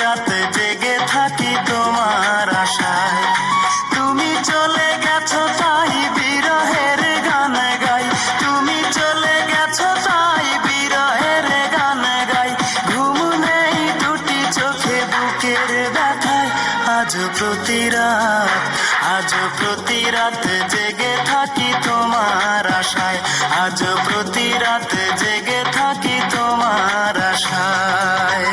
রাত জেগে থাকি তোমার আশায়। তুমি চলে গেছো তাই বিরহের গান গাই, তুমি চলে গেছো তাই বিরহের গান গাই। ঘুম নেই দুটি চোখে বুকের ব্যথায়, আজ প্রতি রাত জেগে থাকি তোমার আশায়, আজ প্রতি রাত জেগে থাকি তোমার আশায়।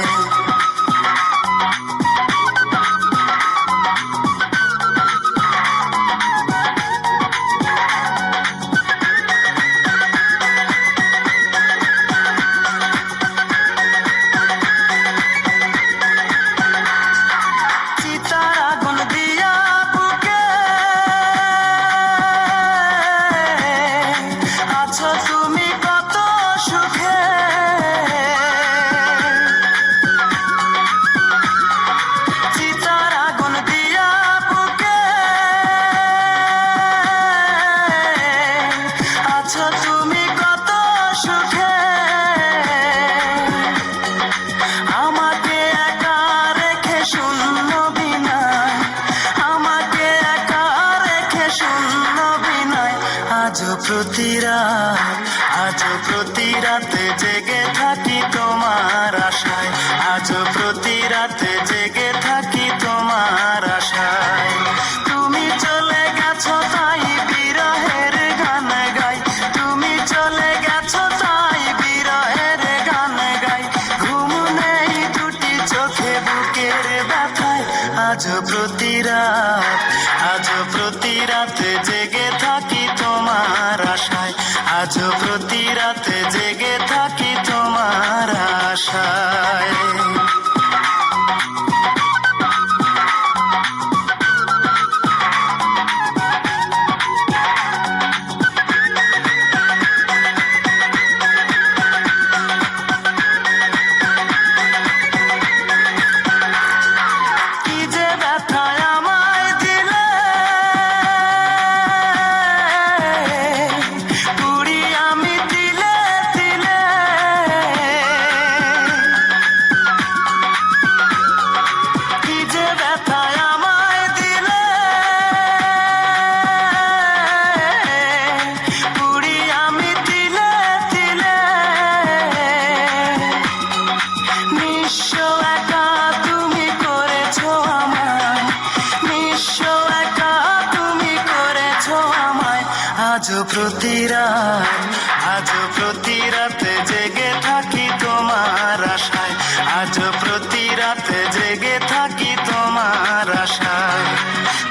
তুমি কত সুখে আমাকে একা রেখে শূন্য বিনায়, আমাকে একা রেখে শূন্য বিনায়। আজ প্রতি রাত জেগে থাকি তোমার আশায়, আজ প্রতি রাত জেগে থাকি তোমার আশায়। তুমি চলে গেছো তাই বিরহের গান গাই, তুমি চলে গেছো তাই বিরহের গান গাই। ঘুম নেই দুটি চোখে বুকের ব্যথায়, আজ প্রতি রাত জেগে থাকি তোমার আশায়, আজ প্রতি রাত জেগে থাকি তোমার আশায়। আজ প্রতি রাত জেগে থাকি তোমার আশায়, আজ প্রতি রাত জেগে থাকি তোমার আশায়।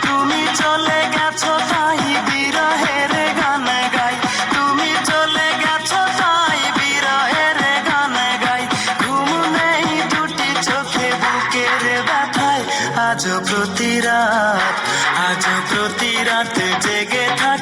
তুমি চলে গেছো তাই বিরহের গান গাই, তুমি চলে গেছো তাই বিরহের গান গাই। ঘুম নেই দুটি চোখে বুকের ব্যথায়, আজ প্রতি রাত জেগে থাকি